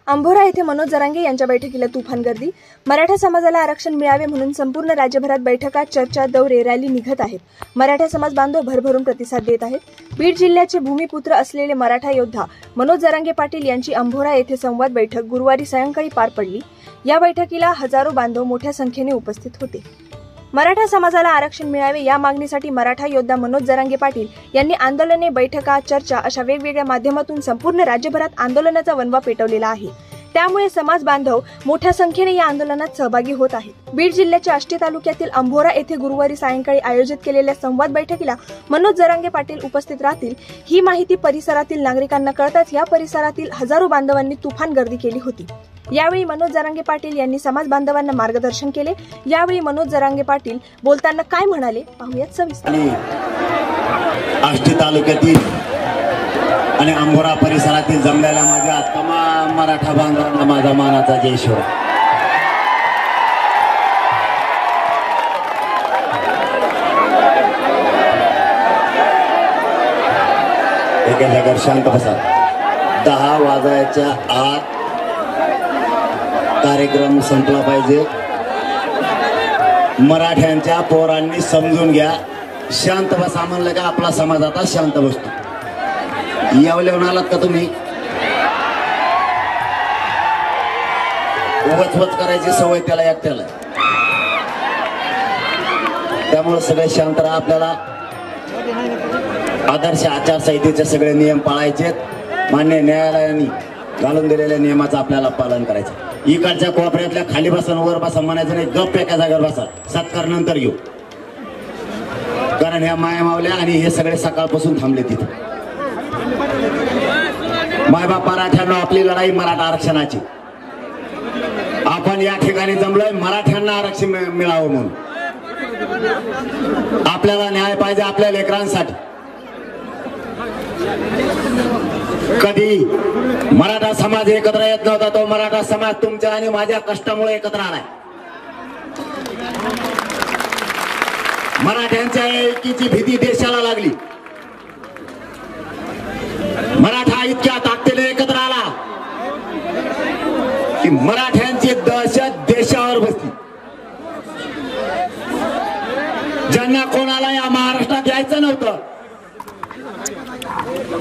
अंभोरा येथे मनोज जरांगे यांच्या बैठकीला तुफान गर्दी। मराठा समाजाला आरक्षण मिळावे म्हणून संपूर्ण राज्यभरात बैठका, चर्चा, दौरे, रॅली निघत आहेत। मराठा समाज बांधव भरभरून प्रतिसाद देत आहेत। बीड जिल्ह्याचे भूमिपुत्र असलेले मराठा योद्धा मनोज जरांगे पाटील यांची अंभोरा येथे संवाद बैठक गुरुवारी सायंकाळी पार पडली। या बैठकीला हजारो बांधव मोठ्या संख्येने उपस्थित होते। मराठा समाजाला आरक्षण मिळावे या मागणीसाठी मराठा योद्धा मनोज जरांगे पाटील यांनी आंदोलने, बैठका, चर्चा अशा वेगवेगळ्या माध्यमातून संपूर्ण राज्यभरात आंदोलनाचा वणवा पेटवलेला आहे। त्यामुळे समाज बांधव मोठ्या संख्येने या आंदोलनात सहभागी होत आहेत। बीड जिल्ह्याच्या आष्टी तालुक्यातील अंभोरा येथे गुरुवारी सायंकाळी आयोजित केलेल्या संवाद बैठकीला मनोज जरांगे पाटील उपस्थित राहतील ही माहिती परिसरातील नागरिकांना कळताच या परिसरातील हजारो बांधवांनी तुफान गर्दी केली होती। यावेळी मनोज जरांगे पाटील यांनी समाज बांधवांना मार्गदर्शन केले। यावेळी मनोज जरांगे पाटील बोलताना काय म्हणाले पाहूयात सविस्तर। आष्टी तालुक्यातील आणि अंभोरा परिसरातील जमलेल्या माझ्या तमाम मराठा बांधवांना माझा मानाचा जय शिवराय। एका जागेवर शांत बसा। 10 वाजायच्या आत कार्यक्रम संपला पाहिजे। मराठ्यांच्या पोरांनी समजून घ्या, शांत बसा म्हणलं का आपला समाज आता शांत बसतो। यावलेऊन आलात का तुम्ही? वचवच करायची सवय त्याला एकट्याला, त्यामुळे सगळे शांत राहा। आपल्याला आदर्श आचारसंहितेचे सगळे नियम पाळायचे। मान्य न्यायालयाने घालून दिलेल्या नियमाचं आपल्याला पालन करायचं। इकडच्या कोपऱ्यातल्या खाली बसा, वर बसा म्हणायचं नाही, गप्प एका जागेवर बसा, सत्कार नंतर घेऊ। कारण ह्या माया मावल्या आणि हे सगळे सकाळपासून थांबले तिथे। मायबाप मराठ्यांना आपली लढाई मराठा आरक्षणाची। आपण या ठिकाणी जमलोय मराठ्यांना आरक्षण मिळावं म्हणून। आपल्याला न्याय पाहिजे आपल्या लेकरांसाठी। कधी मराठा समाज एकत्र येत नव्हता, तो मराठा समाज तुमच्या आणि माझ्या कष्टामुळे एकत्र आलाय। मराठ्यांच्या एकीची भीती देशाला लागली। मराठा इतक्या ताकदीने एकत्र आला की मराठ्यांची दहशत देशावर बसली। ज्यांना कोणाला या महाराष्ट्रात यायचं नव्हतं,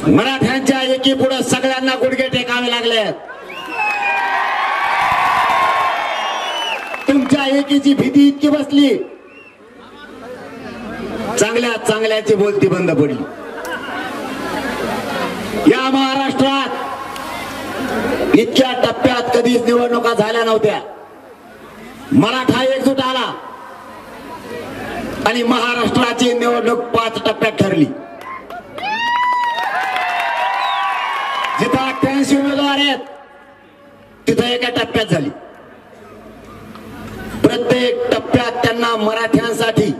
मराठ्यांच्या एकी पुढे सगळ्यांना गुडघे टेकावे लागले। तुमच्या एकीची भीती इतकी बसली, चांगल्या चांगल्याची बोलती बंद पडली। या महाराष्ट्रात इतक्या टप्प्यात कधीच निवडणुका झाल्या नव्हत्या। मराठा एकजूट आला आणि महाराष्ट्राची निवडणूक 5 टप्प्यात ठरली। जिथं 88 उमेदवार आहेत तिथं एका टप्प्यात झाली। प्रत्येक टप्प्यात त्यांना मराठ्यांसाठी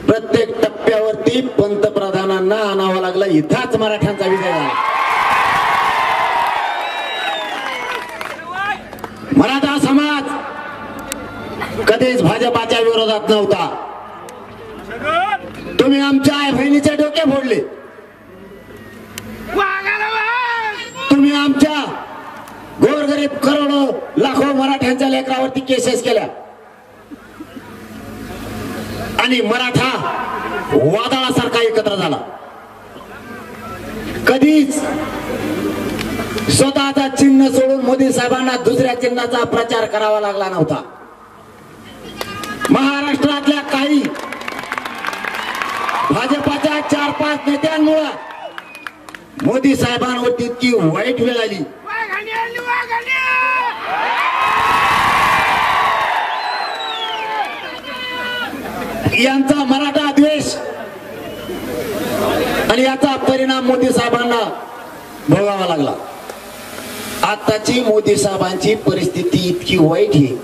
प्रत्येक टप्प्यावरती पंतप्रधानांना आणावं लागलं। इथंच मराठ्यांचा विजय झाला। मराठा समाज कधीच भाजपाच्या विरोधात नव्हता। तुम्ही आमच्या आई बहिणीचे डोके फोडले, तुम्ही आमच्या गोरगरीब करोडो लाखो मराठ्यांच्या लेकरावरती केसेस केल्या आणि मराठा वादळासारखा एकत्र झाला। कधीच स्वतःचा चिन्ह सोडून मोदी साहेबांना दुसऱ्या चिन्हाचा प्रचार करावा लागला नव्हता। महाराष्ट्रातल्या काही भाजपाच्या 4-5 नेत्यांमुळे मोदी साहेबांवरती इतकी वाईट वेळ आली। यांचा मराठा द्वेष आणि याचा परिणाम मोदी साहेबांना भोगावा लागला। आताची मोदी साहेबांची परिस्थिती इतकी वाईट आहे,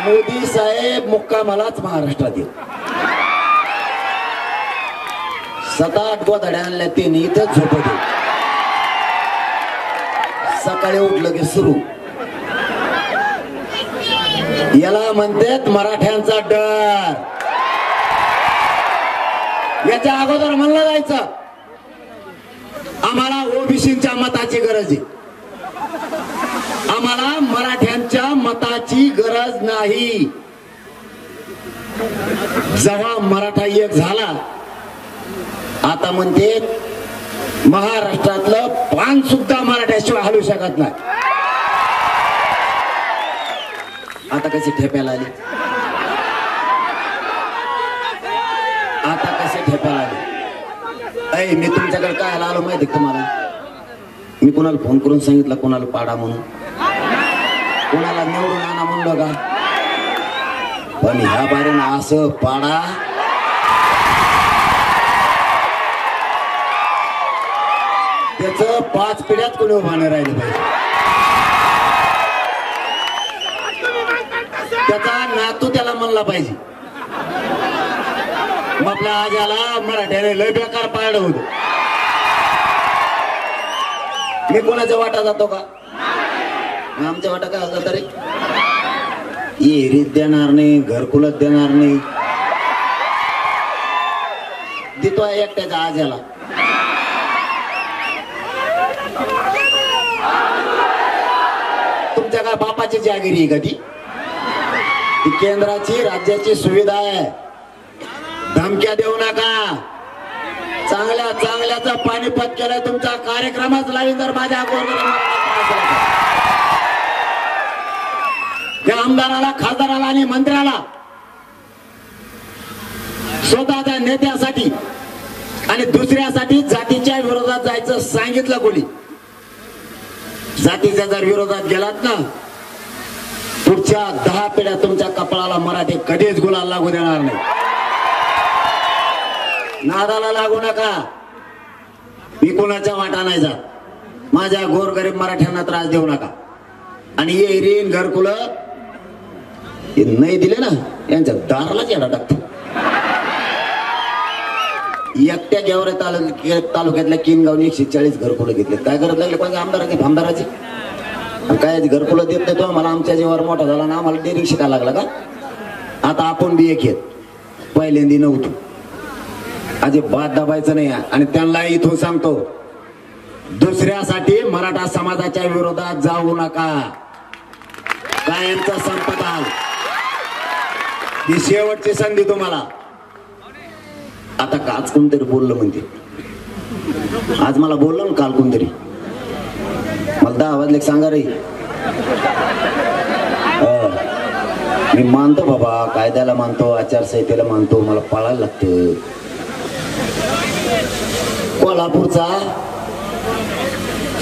मोदी साहेब मुक्कामालाच महाराष्ट्रात येत। 7-8 गोधड्या आणल्या त्यांनी इथं झोपत होते। सकाळी उठलं की सुरू, याला म्हणतात मराठ्यांचा डर। याच्या अगोदर म्हणलं जायचं आम्हाला ओबीसीच्या मताची गरज आहे. आम्हाला मराठ्यांच्या मताची गरज नाही. जेव्हा मराठा एक झाला, आता म्हणते महाराष्ट्रातलं पान सुद्धा मराठ्याशिवाय हलू शकत नाही. आता कशी ठेप्याला आली, आता कसे ठेप्याला आली. अय मी तुमच्याकडे काय आलो माहिती तुम्हाला? मी कोणाला फोन करून सांगितलं कोणाला पाडा म्हणून, कोणाला निवडून आणा म्हणलं का? पण ह्या बारीनं असं पाडा त्याच 5 पिढ्यात कोणी उभा नाही राहिले पाहिजे. त्याचा नातू त्याला म्हणला पाहिजे. मग आपल्या आजाला मराठ्याने लय बेकार पाडलं होतं. मी कोणाच्या वाटा जातो का? आमच्या वाटा काय होता तरी एरीत देणार नाही, घरकुलत देणार नाही. देतो एकट्याच्या आज्याला. तुमच्या काय बापाची जागिरी आहे का ती? केंद्राची राज्याची सुविधा आहे. धमक्या देऊ नका. चांगल्या चांगल्याचा पाणीपत केलाय तुमचा कार्यक्रमच लावीन जर माझ्या त्या आमदाराला, खासदाराला आणि मंत्र्याला स्वतःच्या नेत्यासाठी आणि दुसऱ्यासाठी जातीच्या विरोधात जायचं सांगितलं कोणी? जातीच्या जर विरोधात गेलात ना, पुढच्या 10 पिढ्या तुमच्या कपाळाला मराठी कधीच गुलाल लागू देणार नाही. नादाला लागू नका. मी कोणाच्या वाटा नाही जात. माझ्या गोरगरीब मराठ्यांना त्रास देऊ नका. आणि ये रीन घरकुल नाही दिले ना, यांच्या दारालाच येडा टाकतो. एकट्या गेवरे तालुक्यातल्या किनगावनी 140 घरकुलं घेतले. काय गरज लागली कोणत्या आमदाराची भामदाराची? काय घरकुलं देत नाही तो? मला आमच्या जीवावर मोठा झाला ना, आम्हाला डेअरिंग शिकायला लागला का? आता आपण बी एक येत, पहिल्यांदी नव्हतो. अजिबात दाबायचं नाही. आणि त्यांना इथून सांगतो, दुसऱ्यासाठी मराठा समाजाच्या विरोधात जाऊ नका. कायमचा संपदाल. ही शेवटची संधी तुम्हाला. आता आज कोणतरी बोललं म्हणते, आज मला बोललं ना काल कोणतरी, मला 10 वाजले सांगा रे. मी मानतो बाबा, कायद्याला मानतो, आचारसंहितेला मानतो, मला पाळायला लागतं. कोल्हापूरचा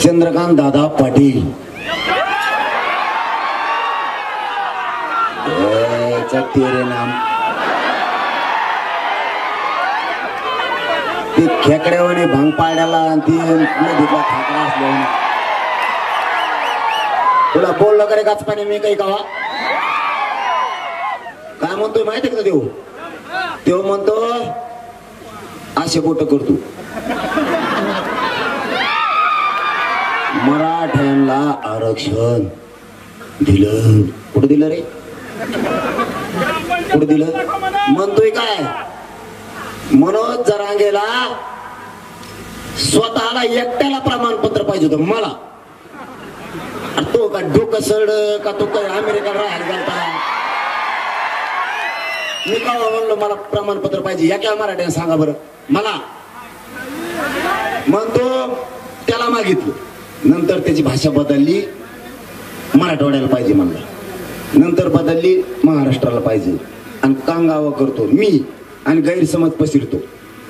चंद्रकांत दादा पाटील तेरे नाम ती खेकड्यावाने भांग पाड्याला आणि ती नदीतला खेकडा असल्याने तुला बोललं करे काच पाणी मी काही कावा काय म्हणतोय माहिती का देऊ? तेव्हा म्हणतो असे बोट करतो. मराठ्यांना आरक्षण दिलं. कुठं दिलं रे? कुठं दिलं? म्हणतोय काय? मनोज जरांगेला स्वतःला एकट्याला प्रमाणपत्र पाहिजे होतं. मला तो का डोकं सड का तो काय अमेरिकेला राहायला गेलता? मी का म्हणलो मला प्रमाणपत्र पाहिजे? या काय मराठ्याने सांगा बरं मला. म्हणतो त्याला मागितलं. नंतर त्याची भाषा बदलली, मराठवाड्याला पाहिजे म्हणलं. नंतर बदलली, महाराष्ट्राला पाहिजे. आणि कांगावा करतो मी आणि गैरसमज पसरतो.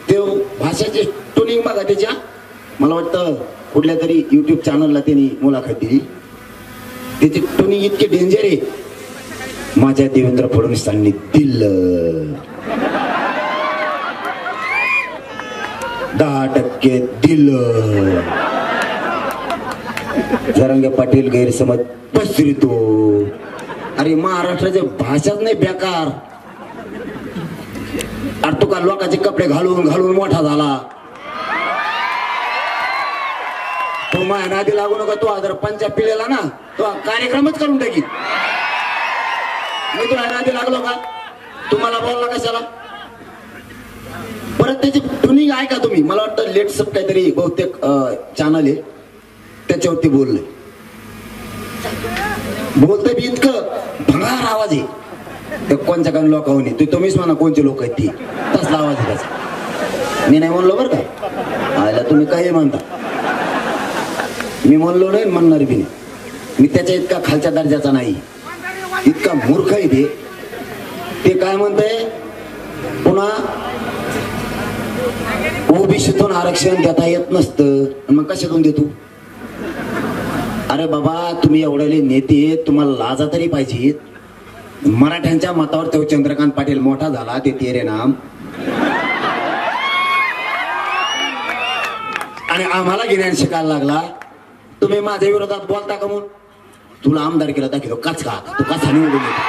ते भाषाची टोनिंग बघा त्याच्या. मला वाटतं कुठल्या तरी युट्यूब चॅनलला त्यांनी मुलाखत दिली. त्याची टोनिंग इतकी डेंजर आहे. माझ्या देवेंद्र फडणवीसांनी दिलं 10% दिलं. जरांगे पाटील गैरसमज पसरतो. अरे महाराष्ट्राची भाषाच नाही बेकार. अरे तू का लोकांचे कपडे घालून घालून मोठा झाला. तो माझ्या नादी लागू नका. तो जर पंचा पिढीला ना तो कार्यक्रमच करून टाकी. मी तुला नादी लागलो का? तुम्हाला बोलला कशाला? परत त्याची ट्युनिंग आहे का तुम्ही? मला वाटतं लेट्सअप काहीतरी बहुतेक चॅनल आहे त्याच्यावरती बोलले. बोलतोय बी इतकं भंगार आवाज आहे त्या कोणत्या काही लोकांनी. तुम्हीच म्हणा कोणते लोक आहेत ती, तसला आवाज आहे त्याचा. मी नाही म्हणलो बरं का, आयला तुम्ही काही म्हणता. मी म्हणलो नाही, म्हणणार बी नाही. मी त्याच्या इतका खालच्या दर्जाचा नाही, इतका मूर्ख आहे ते काय म्हणतंय पुन्हा ओबीसीतून आरक्षण देता येत नसतं, मग कशातून देतो? अरे बाबा, तुम्ही एवढे नेते, तुम्हाला लाजा तरी पाहिजेत. मराठ्यांच्या मतावर तो चंद्रकांत पाटील मोठा झाला, ते तेरे नाम, आणि आम्हाला गिन्यान शिकायला लागला. तुम्ही माझ्या विरोधात बोलता का? म्हणून तुला आमदार केला दाखवतो काच का तू कसा निवडून येतो?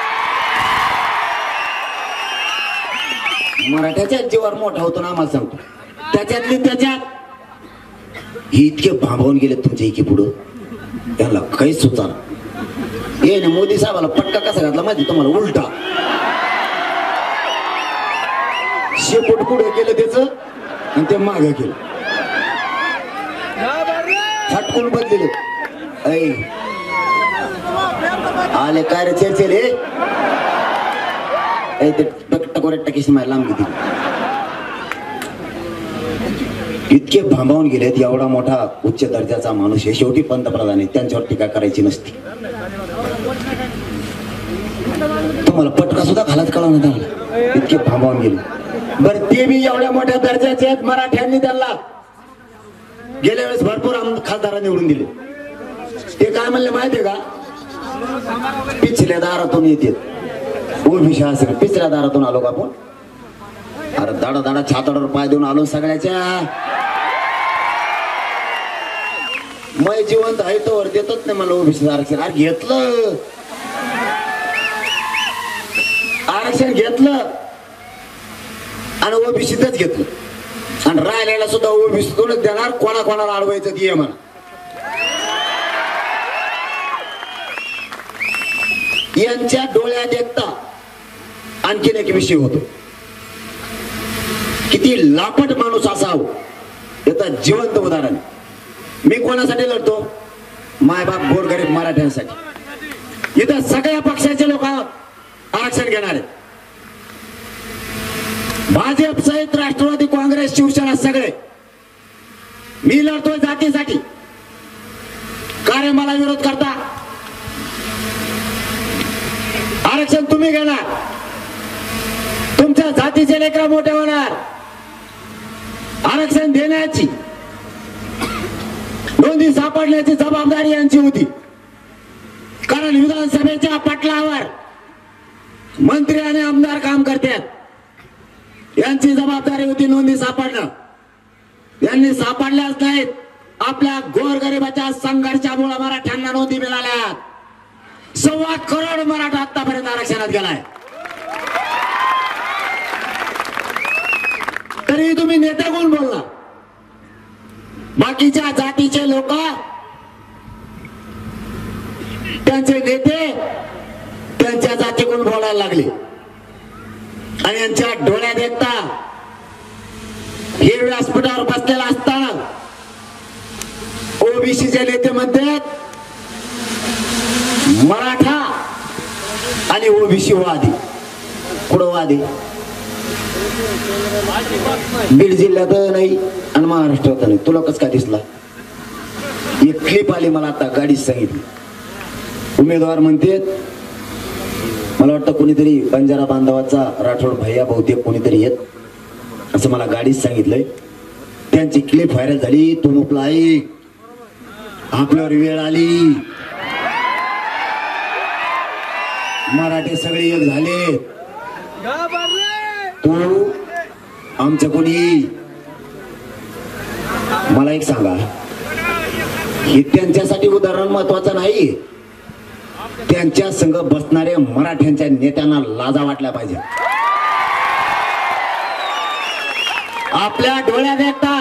मराठ्याच्या जीवावर मोठा होतो ना, आम्हाला सांगतो. त्याच्यातली त्याच्यात हे इतके भांबवून गेले तुमच्या इथे पुढं, त्यांना काहीच सुचाना. ये ना मोदी साहेबाला पटका कसा घातला माहिती तुम्हाला? उलटा शेपूट पुढे केलं त्याच आणि ते मागं केलं, फटकून बदलेले. आले काय रे चेले, ते टकोऱ्या टकेशी माय लांब घेतली. इतके भांबावून गेलेत. एवढा मोठा उच्च दर्जाचा माणूस आहे, शेवटी पंतप्रधान आहे, त्यांच्यावर टीका करायची नसती. तुम्हाला पटका सुद्धा घालत कळा ना त्यांना, इतके भांबावून गेले. बरं, ते बी एवढ्या मोठ्या दर्जाचे आहेत, मराठ्यांनी त्यांना गेल्या वेळेस भरपूर खासदार निवडून दिले. ते काय म्हणले माहितीये का? पिछल्या दारातून येते ओबीसी असेल, पिछल्या दारातून आलो का आपण? अरे दाडा दाडा छाताडावर पाय देऊन आलो सगळ्याच्या. मै जिवंत आहे तोवर देतच नाही मला ओबीसी आरक्षण. अरे घेतलं आरक्षण, घेतलं आणि ओबीसीतच घेतलं, आणि राहिलेला सुद्धा ओबीसीतूनच देणार. कोणाकोणाला अडवायचं ते म्हणा. यांच्या डोळ्यात एकता आणखीन एक विषय होतो, किती लापट माणूस असावं याचं जिवंत उदाहरण. मी कोणासाठी लढतो? मायबाप गोरगरीब मराठ्यांसाठी. इथं सगळ्या पक्षाचे लोक आरक्षण घेणार आहेत, भाजप सहित राष्ट्रवादी काँग्रेस शिवसेना सगळे. मी लढतोय जातीसाठी. का रे मला विरोध करता? आरक्षण तुम्ही घेणार, तुमच्या जातीचे लेकरा मोठे होणार. आरक्षण देण्याची, नोंदी सापडण्याची जबाबदारी यांची होती, कारण विधानसभेच्या पटलावर मंत्री आणि आमदार काम करतात. यांची जबाबदारी होती नोंदी सापडणं. यांनी सापडल्याच नाहीत. आपल्या गोरगरिबाच्या संघर्षामुळे मराठ्यांना नोंदी मिळाल्या. 1.25 करोड मराठा आतापर्यंत आरक्षणात गेलाय. तरी तुम्ही नेते कोण बोलला? बाकीच्या जातीचे लोक, त्यांचे नेते त्यांच्या जातीकडून बोलायला लागले, आणि यांच्या डोळ्यात एकता. हे व्यासपीठावर बसलेला असताना ओबीसीचे नेते म्हणतात मराठा आणि ओबीसी वादी. कुठं वादी? बीड जिल्ह्यात नाही आणि महाराष्ट्रात नाही. तुला कसं काय दिसला? एक क्लिप आली मला आता, गाडीत सांगितली. उमेदवार म्हणते, मला वाटतं कोणीतरी बंजारा बांधवाचा राठोड भैया बहुतेक कोणीतरी येत, असं मला गाडीत सांगितलंय. त्यांची क्लिप व्हायरल झाली. तो मुकला, आपल्यावर वेळ आली, मराठी सगळे एक झाले, तू आमच्या कोणी. मला एक सांगा, हे त्यांच्यासाठी उदाहरण महत्वाचं नाही, त्यांच्या संघ बसणाऱ्या मराठ्यांच्या नेत्यांना लाजा वाटल्या पाहिजे. आपल्या डोळ्यात एकता.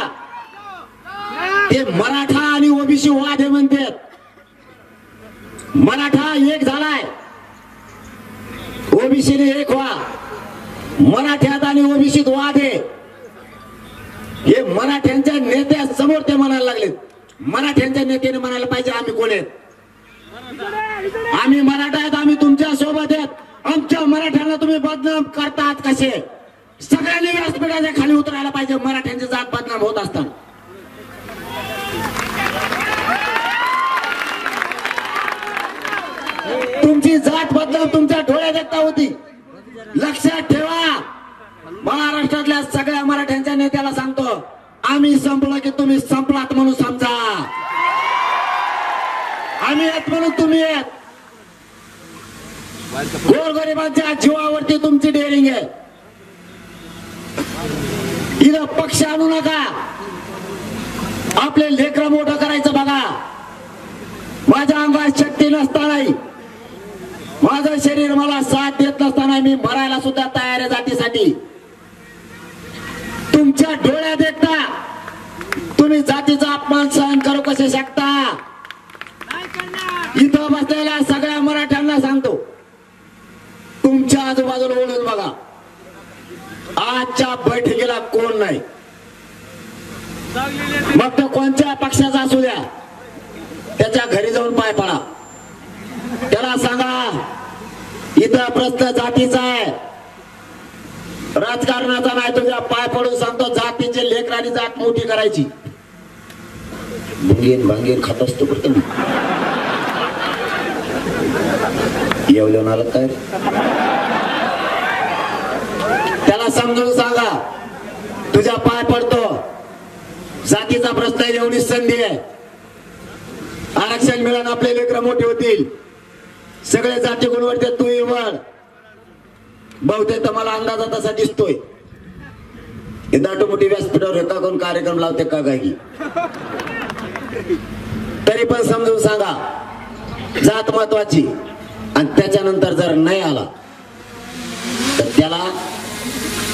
ते मराठा आणि ओबीसी वाद हे म्हणतात. मराठा एक झालाय, ओबीसीने एक व्हा. मराठ्यात आणि ओबीसीत वाद आहे. हे मराठ्यांच्या नेत्या समोर ते म्हणायला लागलेत. मराठ्यांच्या नेत्याने म्हणायला पाहिजे आम्ही कोण आहेत, आम्ही मराठा आहेत, आम्ही तुमच्या सोबत आहेत. आमच्या मराठ्यांना तुम्ही बदनाम करतात कसे? सगळ्यांनी व्यासपीठाच्या खाली उतरायला पाहिजे मराठ्यांची जात बदनाम होत असताना. तुमची जात बदनाम तुमच्या डोळ्यात देखता होती. लक्षात ठेवा. महाराष्ट्रातल्या सगळ्या मराठ्यांच्या नेत्याला सांगतो, आम्ही संपलो की तुम्ही संपलात म्हणून समजा. आम्ही आहेत म्हणून तुम्ही आहेत. गोरगरिबांच्या जीवावरती तुमची डेअरिंग आहे. इथं पक्ष आणू नका. आपले लेकरं मोठं करायचं बघा. माझ्या अंगात शक्ती नसतानाही, माझं शरीर मला साथ देत नसताना मी मरायला सुद्धा तयार आहे जातीसाठी. तुमच्या डोळ्यात देखता तुम्ही जातीचा अपमान सहन करू कसे शकता? इथं बसलेल्या सगळ्या मराठ्यांना सांगतो, तुमच्या आजूबाजूला बोलून बघा. आजच्या बैठकीला कोण नाही, मग तो कोणत्या पक्षाचा असू द्या, त्याच्या घरी जाऊन पाय पडा. त्याला सांगा इथं प्रश्न जातीचा आहे, राजकारणाचा नाही. तुझ्या पाय पडून सांगतो, जातीचे लेकरांनी जात मोठी करायची. भंगेन भांगेन खात असतो बरं मी. येवलं आलं काय? त्याला समजून सांगा, तुझ्या पाय पडतो. जातीचा प्रश्न आहे, एवढी संधी आहे. आरक्षण मिळून आपले लेकरं मोठे होतील. सगळे जाती गुणवत्तेत तू येवळ. बहुतेक तर मला अंदाजा तसा दिसतोय. हे दाटू मोठी व्यासपीठावर एका कोण कार्यक्रम लावते का काही. तरी पण समजून सांगा, जात महत्वाची. आणि त्याच्यानंतर जर नाही आला तर त्याला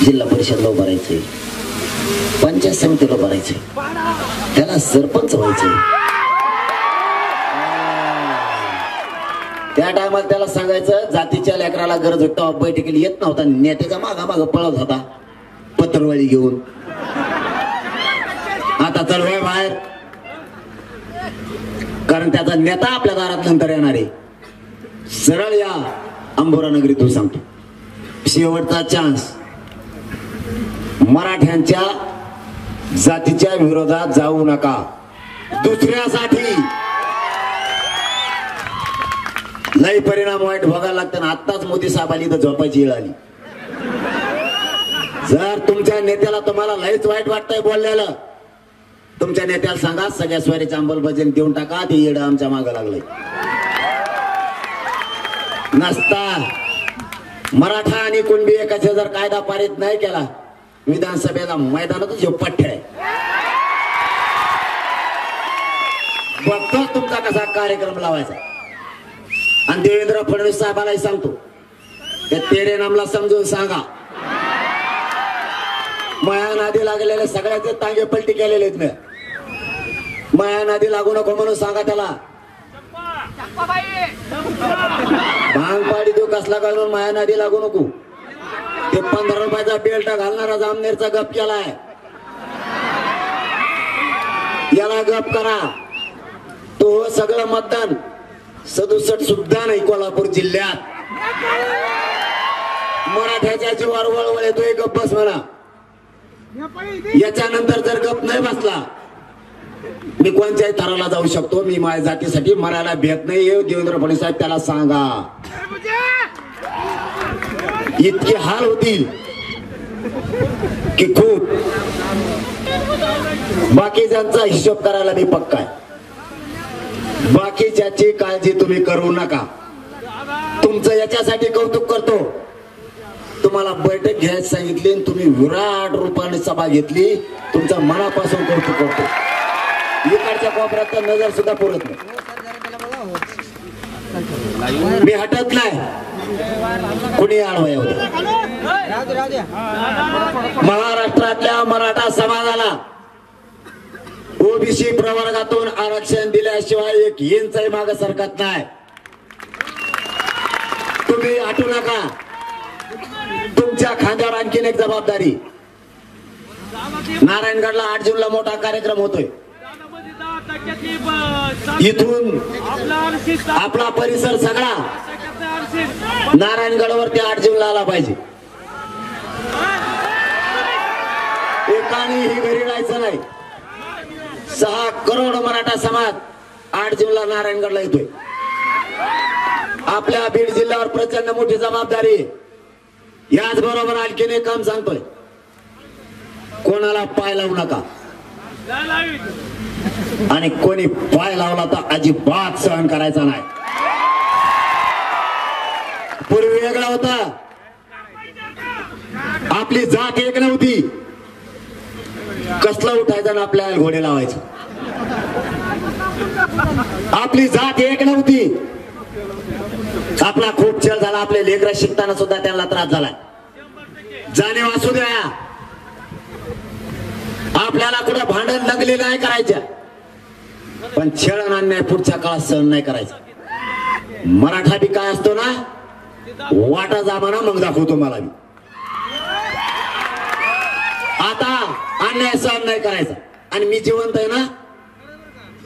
जिल्हा परिषदला उभारायचंय, पंचायत समितीला उभारायचंय, त्याला सरपंच व्हायचंय. त्या टायमाला त्याला सांगायचं, जातीच्या लेकराला गरज होती तेव्हा बैठकीला येत नव्हता, नेत्याच्या मागा माग पळत होता पत्रवळी घेऊन. आता चळवळ बाहेर, कारण त्याचा नेता आपल्या दारात नंतर येणार आहे. सरळ या अंबोरा नगरीतून सांगतो, शेवटचा चान्स. मराठ्यांच्या जातीच्या विरोधात जाऊ नका. दुसऱ्यासाठी लई परिणाम वाईट बघायला लागतात. आत्ताच मोदी साहेबांनी इथं झोपायची वेळ आली. जर तुमच्या नेत्याला तुम्हाला लईच वाईट वाटतंय बोललेलं, तुमच्या नेत्याला सांगा सगळ्या स्वारीचं अंमलबजावणी देऊन टाका. ते येडं आमच्या मागं लागलंय. नसता मराठा आणि कुणबी एकाचा जर कायदा पारित नाही केला, विधानसभेला मैदानातच हे पठ्य आहे. बघतो तुमचा कसा कार्यक्रम लावायचा. आणि देवेंद्र फडणवीस साहेबांनाही सांगतो, ते तेरे नामला समजून सांगा. माया नादी लागलेले सगळ्याचे तांगे पलटी केलेले आहेत. माया नादी लागू नको म्हणून सांगा त्याला. भांग पाडी देऊ कसला घालून माया नादी लागू नको. ते 15 रुपयाचा बेल्ट घालणारा जामनेरचा गप केलाय, याला गप करा. तो सगळं मतदान 67 सुद्धा नाही कोल्हापूर जिल्ह्यात. मराठ्याच्या जीवावर वळवळ येतोय, गप बस म्हणा. याच्यानंतर जर गप नाही बसला, मी कोणत्याही थराला जाऊ शकतो. मी माझ्या जातीसाठी मरायला भेट नाही. देवेंद्र फडणवीस साहेब त्याला सांगा. इतके हाल होतील की खूप. बाकीच्यांचा हिशोब करायला मी पक्का आहे. बाकीच्याची काळजी तुम्ही करू नका. तुमचं याच्यासाठी कौतुक करतो, तुम्हाला बैठक घ्यायला सांगितली आणि तुम्ही विराट रूपाने सभा घेतली. तुमच्या मनापासून कौतुक करतो. इकडच्या कोपऱ्यात तर नजर सुद्धा पुरत नाही. मी हटत नाही, कुणी आडवाय होते. महाराष्ट्रातल्या मराठा समाजाला ओबीसी प्रवर्गातून आरक्षण दिल्याशिवाय एक इंचही मागे सरकत नाही. तुम्ही हटू नका. तुमच्या खांद्यावर आणखीन एक जबाबदारी. नारायणगडला 8 जूनला मोठा कार्यक्रम होतोय. इथून आपला परिसर सगळा नारायणगडवरती 8 जूनला आला पाहिजे. एकानेही घरी राहायचं नाही. 6 करोड मराठा समाज 8 जूनला नारायणगडला येतोय. आपल्या बीड जिल्ह्यावर प्रचंड मोठी जबाबदारी आहे. याचबरोबर आणखीन एक काम सांगतोय, कोणाला पाय लावू नका आणि कोणी पाय लावला तर अजिबात सहन करायचा नाही. पूर्वी वेगळा होता, आपली जात एक नव्हती. कसलं उठायचं ना आपल्याला घोडे लावायचं. आपली जात एक नव्हती. आपला खूप छळ झाला. आपले लेकरं शिकताना सुद्धा त्यांना त्रास झालाय. जाणीव असू द्या. आपल्याला कुठं भांडण दंगली नाही करायच्या, पण छळ अन्याय पुढच्या काळात सहन नाही करायचा. मराठा बी काय असतो ना, वाटा जामाना मग दाखवतो मला मी. आता अन्याय सहन नाही करायचा आणि मी जिवंत आहे ना,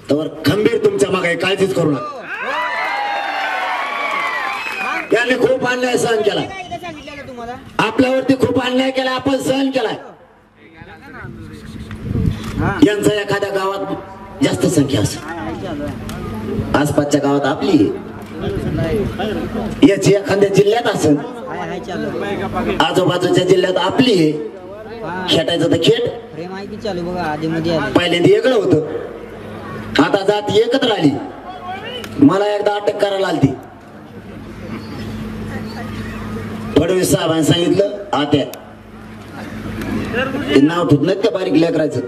तर खंबीर तुमच्या मागे काळजीच करू नका. याने खूप अन्याय सहन केलाय. आपल्यावरती खूप अन्याय केला, आपण सहन केलाय. यांचा एखाद्या गावात जास्त संख्या असेल, आसपासच्या गावात आपली, याची एखाद्या जिल्ह्यात असेल, आजूबाजूच्या जिल्ह्यात आपली आहे. खेटायचं तर खेट. पहिल्यांदा वेगळं होतं, आता जात एकत्र आली. मला एकदा अटक करायला आली. फडणवीस साहेबांनी सांगितलं, आत्या ते नाव ठुत नाहीत का बारीक लेकरायचं,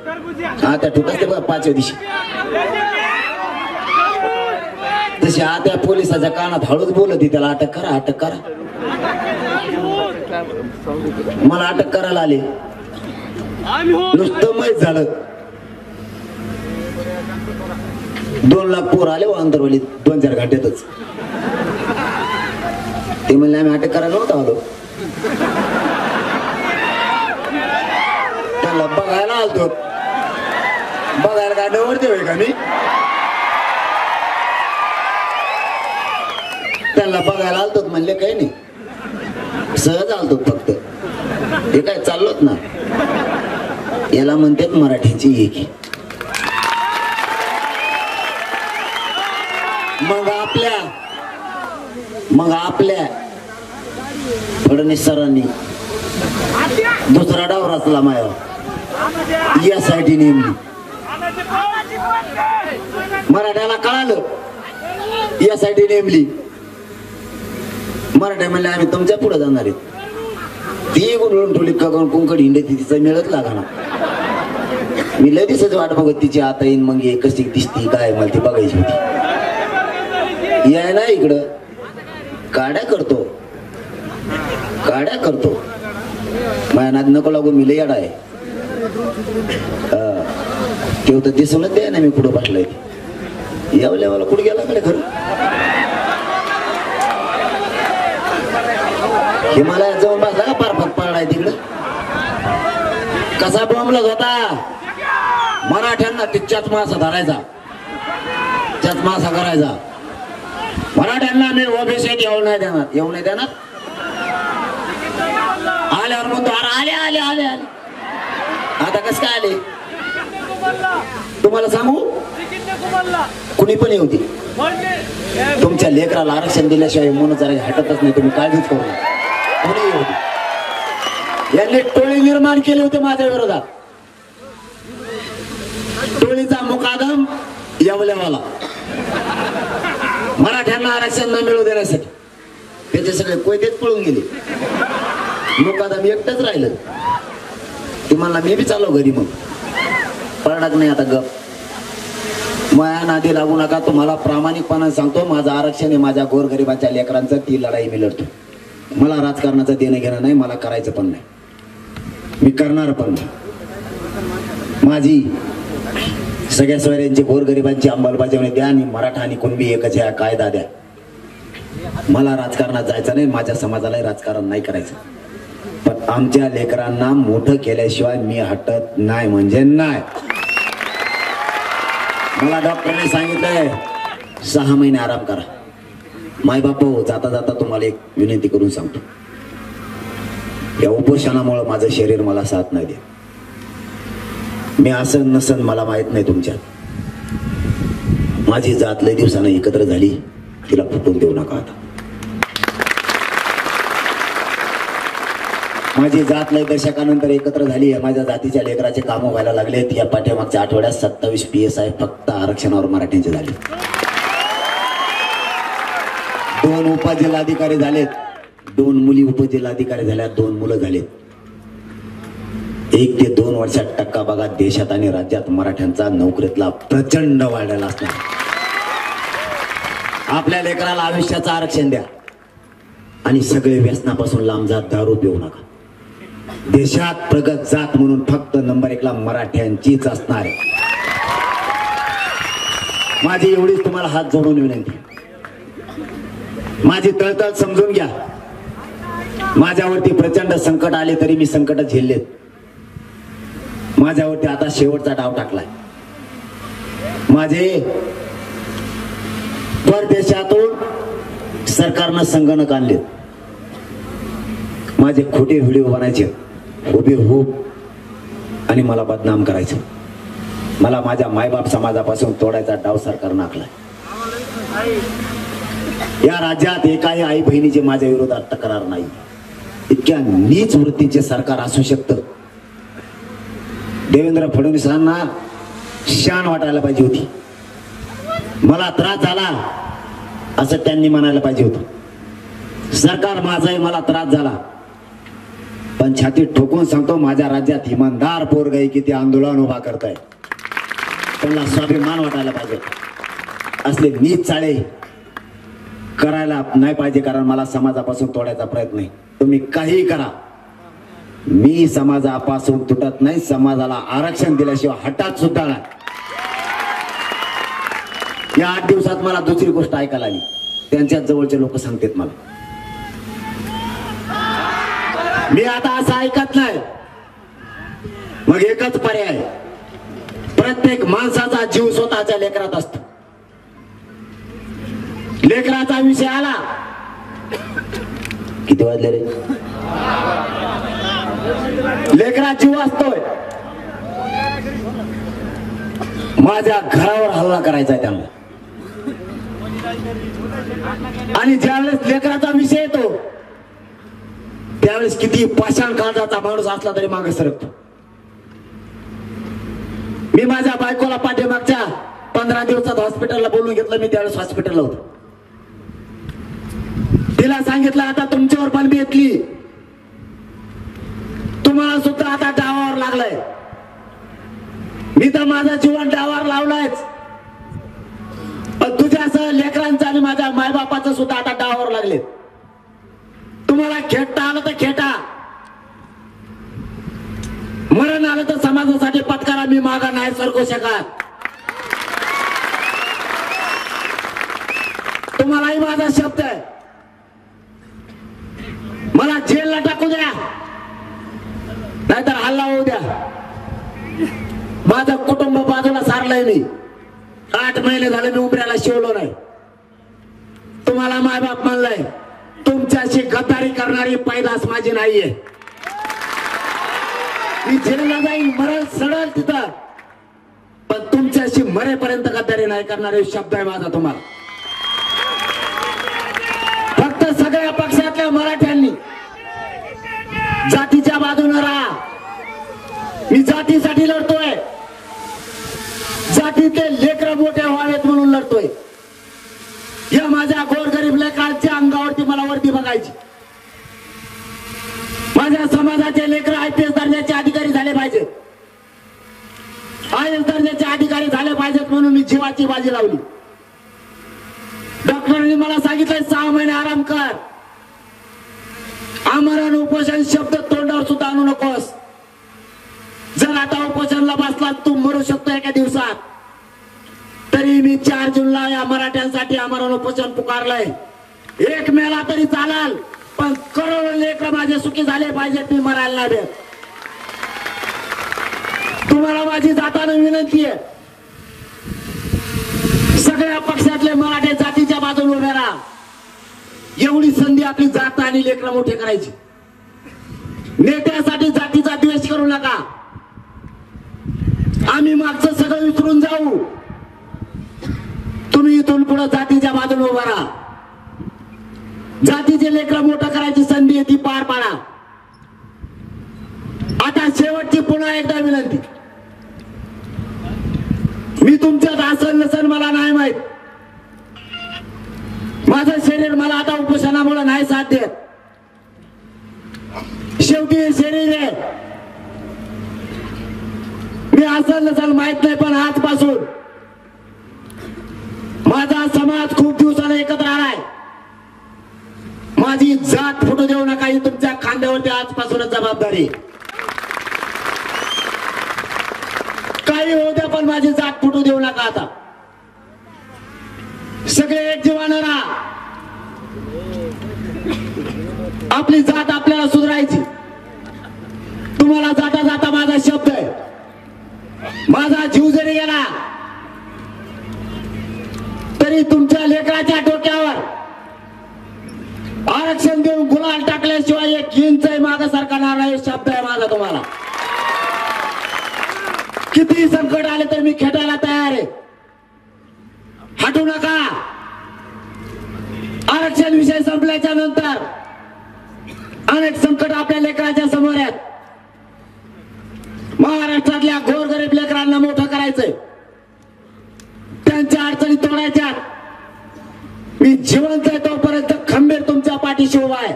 आत्या ठुत असते बघा 5व्या दिवशी. तशी आत्या पोलिसाच्या कानात हळूच बोलत, त्याला अटक करा, अटक करा. मला अटक करायला आले, नुसतं माहीत झालं. 2 लाख पोर आले अंतरवाली 2-4 घंट्यातच. ते म्हणले आम्ही अटक करायला नव्हतं आलो, त्याला बघायला आलतो. बघायला काय डवरते होय का मी? त्यांना बघायला आलतो म्हणले काही नाही, सहज आलतो फक्त. हे काय चाललोत ना, याला म्हणतात मराठीची एकी. मग आपल्या फडणवीस सरांनी दुसरा डाव रचला मायावर. यासाठी नेमली. मराठ्याला कळालं, यासाठी नेमली. मराठ्या म्हणले आम्ही तुमच्या पुढे जाणार आहेत. ती गुंडळून ठेवली का कुंकड हिंडे तिचा मिळत लागा ना. मी लय दिवसाची वाट बघत तिची आता येईन, मग ये कशी दिसती काय मला ती बघायची होती. याय ना इकडं काड्या करतो माझ्या नाद नको लागू, मी लय याडा आहे. तेव्हा तर दिसूनच द्या ना मी कुठं बसलाय. यावल्या मला कुठे गेला कडे खरं. हिमालयात जाऊन बसला का पारफत पडलाय तिकडं. कसा बॉम्बलत होता. मराठ्यांना तिच्याच मासा धरायचा, त्याच मासा करायचा. मराठ्यांना मी ओबीसीत येऊ नाही देणार. आल्यावर म्हणतो अरे आले. आता कस काय आले तुम्हाला सांगू, कुणी पण येऊ दे. तुमच्या लेकराला आरक्षण दिल्याशिवाय म्हणून जरा हटतच नाही. तुम्ही काळजीच करू नका. कोणी येऊ दे. यांनी टोळी निर्माण केली होती माझ्या विरोधात. टोळीचा मुकादम येवल्यावाला, मराठ्यांना आरक्षण न मिळू देण्यासाठी. त्याचे सगळे कोयतेच पळून गेले. मुकादम एकटच राहिलं. ते म्हणला मी बी चाललो घरी. मग पडणार नाही आता गप. माया नादी लागू नका. तुम्हाला प्रामाणिकपणाने सांगतो, माझं आरक्षण आहे माझ्या गोरगरिबाच्या लेकरांचं. ती लढाई मी लढतो. मला राजकारणाचं देणं घेणं नाही, मला करायचं पण नाही, मी करणार पण नाही. माझी सगळ्या सोयऱ्यांची गोरगरिबांची अंमलबजावणी द्या आणि मराठा आणि कुणबी एकच ह्या कायदा द्या. मला राजकारणात जायचं नाही, माझ्या समाजालाही राजकारण नाही करायचं. पण आमच्या लेकरांना मोठं केल्याशिवाय मी हटत नाही म्हणजे नाही. मला डॉक्टरने सांगितलंय 6 महिने आराम करा. माय बापू, जाता जाता तुम्हाला एक विनंती करून सांगतो, या उपोषणामुळे माझं शरीर मला साथ नाही देत. मी असं नसन मला माहित नाही तुमच्यात. माझी जात लय दिवसानं एकत्र झाली, तिला फुटून देऊ नका. आता माझी जात लय दशकानंतर एकत्र झाली आहे. माझ्या जातीच्या लेकराचे काम व्हायला लागलेत. या पाठीमागच्या आठवड्यात 27 PSI फक्त आरक्षणावर मराठ्यांचे झाले. 2 उपजिल्हाधिकारी झालेत, 2 मुली उपजिल्हाधिकारी झाल्या, 2 मुलं झालेत. 1 ते 2 वर्षात टक्का बघा देशात आणि राज्यात मराठ्यांचा नोकरीतला प्रचंड वाढलेला असणार. आपल्या लेकराला आयुष्याचं आरक्षण द्या आणि सगळे व्यसनापासून लांब जा, दारू पिऊ नका. देशात प्रगत जात म्हणून फक्त नंबर 1 ला मराठ्यांचीच असणार आहे. माझी एवढीच तुम्हाला हात जोडून विनंती. माझी तळतळ समजून घ्या. माझ्यावरती प्रचंड संकट आले तरी मी संकट झेललेत. माझ्यावरती आता शेवटचा डाव टाकलाय. माझे परदेशातून सरकारनं संगणक आणलेत. माझे खोटे व्हिडिओ बनायचे हुबेहूब आणि मला बदनाम करायचं. मला माझ्या मायबाप समाजापासून तोडायचा डाव सरकारनं आखलाय. या राज्यात एकाही आई बहिणीची माझ्या विरोधात तक्रार नाही. इतक्या नीच वृत्तीचे सरकार असू शकतं. देवेंद्र फडणवीसांना शान वाटायला पाहिजे होती. मला त्रास झाला असं त्यांनी म्हणायला पाहिजे होतं. सरकार माझं आहे, मला त्रास झाला, पण छातीत ठोकून सांगतो माझ्या राज्यात इमानदार पोरग आहे की ते आंदोलन उभा करताय. त्यांना स्वाभिमान वाटायला पाहिजे. असले नीच चाळे करायला नाही पाहिजे, कारण मला समाजापासून तोडायचा प्रयत्न आहे. तुम्ही काही करा, मी समाजापासून तुटत नाही. समाजाला आरक्षण दिल्याशिवाय हटात सुद्धा नाही. या 8 दिवसात मला दुसरी गोष्ट ऐकायला आली. त्यांच्या जवळचे लोक सांगतात मला, मी आता असं ऐकत नाही. मग एकच पर्याय, प्रत्येक माणसाचा जीव स्वतःच्या लेकरात असतो. लेकराचा विषय आला, किती वाजले रे, लेकरा जीव असतोय. माझ्या घरावर हल्ला करायचा आहे त्यांना. आणि ज्यावेळेस लेकराचा विषय येतो त्यावेळेस किती पाषाण काळजाचा माणूस असला तरी मागे सरकतो. मी माझ्या बायकोला पाठीमागच्या 15 दिवसात हॉस्पिटलला बोलून घेतलं. मी त्यावेळेस हॉस्पिटलला होतो. तिला सांगितलं आता तुमच्यावर पण बेतली, तुम्हाला सुद्धा आता डावावर लागलाय. मी तर माझं जीवन डावावर लावलायच, पण तुझ्यासह लेकरांचं आणि माझ्या मायबापाचं सुद्धा आता डावावर लागले. तुम्हाला खेळता आलं तर खेटा, मरण आलं तर समाजासाठी पत्करा. मी मागा नाही सरकू शकत. तुम्हालाही माझा शब्द आहे, मला जेलला टाकू द्या, नाहीतर हल्ला होऊ द्या. माझं कुटुंब बाजूला सारलंय. मी 8 महिने झाले मी उमऱ्याला शिवलो नाही. तुम्हाला मायबाप म्हणलंय, तुमच्याशी गद्दारी करणारी पैदास माझी नाहीये. मी जेलला जाईन, मरण सडल तिथं, पण तुमच्याशी मरेपर्यंत गद्दारी नाही करणारे शब्द आहे माझा तुम्हाला. फक्त सगळ्या पक्षातल्या मराठ्यांनी जातीच्या बाजूने राहा. मी जातीसाठी लढतोय, जातीचे लेकरं मोठे व्हावेत म्हणून लढतोय. या माझ्या गोरगरीब लेकरांच्या अंगावरती मला वर्दी बघायची. माझ्या समाजाचे लेकर IPS दर्जाचे अधिकारी झाले पाहिजे, IAS दर्जाचे अधिकारी झाले पाहिजेत म्हणून मी जीवाची बाजी लावली. डॉक्टरांनी मला सांगितलंय 6 महिने आराम कर. आमरण उपोषण शब्द तोंडावर सुद्धा आणू नकोस. जर आता उपोषणला बसला तू मरू शकतो एका दिवसात. तरी मी 4 जूनला या मराठ्यांसाठी आमरण उपोषण पुकारलंय. 1 मेला तरी चालाल, पण करोडो लेकर माझे सुखी झाले पाहिजेत, मी मरायला नाही देत. तुम्हाला माझी जाताना विनंती आहे, सगळ्या पक्षातले मराठे जातीच्या बाजूने उभे राहा. एवढी संधी आपली जात आणि लेकरं मोठे करायची. नेत्यासाठी जातीचा द्वेष करू नका. आम्ही मागचं सगळं विसरून जाऊ. तुम्ही इथून पुढे जातीच्या बाजूने उभा राहा. जातीचे लेकरं मोठं करायची संधी आहे, ती पार पाडा. आता शेवटची पुन्हा एकदा विनंती, मी तुमच्यात असन नसन मला नाही माहित. माझं शरीर मला आता उपोषणामुळे नाही साथ देत. शेवटी हे शरीर आहे. मी असल नसल माहित नाही, पण आजपासून माझा समाज खूप दिवसाने एकत्र आलाय. माझी जात फुटू देऊ नका, ही तुमच्या खांद्यावरती आजपासूनच जबाबदारी. काही होऊ द्या, पण माझी जात फुटू देऊ नका. आता सगळे एक जीवानं राहा. आपली जात आपल्याला सुधारायची. तुम्हाला जाता जाता माझा शब्द आहे, माझा जीव जरी गेला तरी तुमच्या लेकराच्या डोक्यावर आरक्षण देऊन गुलाल टाकल्याशिवाय एक इंचही मागे सरकारणार नाही, शब्द आहे माझा तुम्हाला. किती संकट आले तर मी खेटायला तयार आहे. हटू नका. आरक्षण विषय संपल्याच्या नंतर अनेक संकट आपल्या लेकराच्या समोर आहेत. महाराष्ट्रातल्या गोरगरीब लेकरांना मोठं करायचंय, त्यांच्या अडचणी तोडायच्या. मी जिवंत आहे तोपर्यंत खंबीर तुमच्या पाठीशी उभा आहे.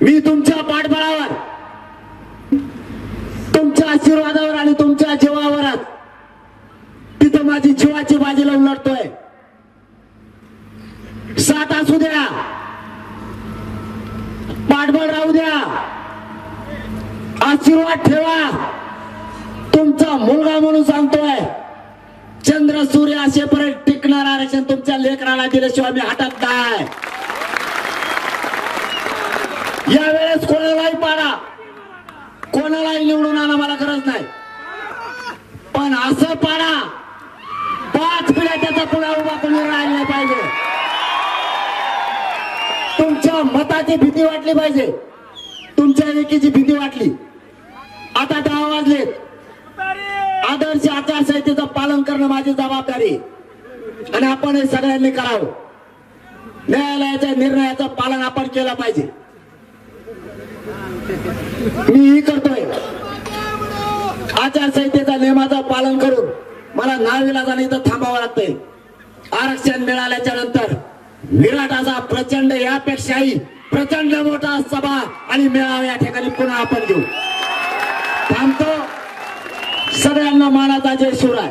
मी तुमच्या पाठबळावर, तुमच्या आशीर्वादावर आणि तुमच्या जीवावरच तिथं माझी जीवाची बाजी लावून लढतोय. साथ असू द्या, पाठबळ राहू द्या, आशीर्वाद ठेवा. तुमचा मुलगा म्हणून सांगतोय, चंद्र सूर्य असेपर्यंत टिकणार आरक्षण तुमच्या लेकराला दिल्याशिवाय मी हटत नाही. यावेळेस कोणालाही पाडा, कोणालाही निवडून आणा, मला गरज नाही. पण असं पाडा, 5 पिढ्या त्याचा पुढे उभा कोणी राहिला नाही पाहिजे. तुमच्या मताची भीती वाटली पाहिजे, तुमच्या लेकीची भीती वाटली. आता 10 वाजलेत. आदर्श आचारसंहितेचं पालन करणं माझी जबाबदारी आणि आपण हे सगळ्यांनी करावं. न्यायालयाच्या निर्णयाचं पालन आपण केलं पाहिजे. मीही करतोय. आचारसंहितेच्या नियमाचं पालन करून मला नाविलाजाने इथं थांबावं लागतंय. आरक्षण मिळाल्याच्या नंतर विराट असा प्रचंड, यापेक्षाही प्रचंड मोठा सभा आणि मेळावा या ठिकाणी पुन्हा आपण घेऊ. थांबतो. सगळ्यांना मानाचा जय शिवराय.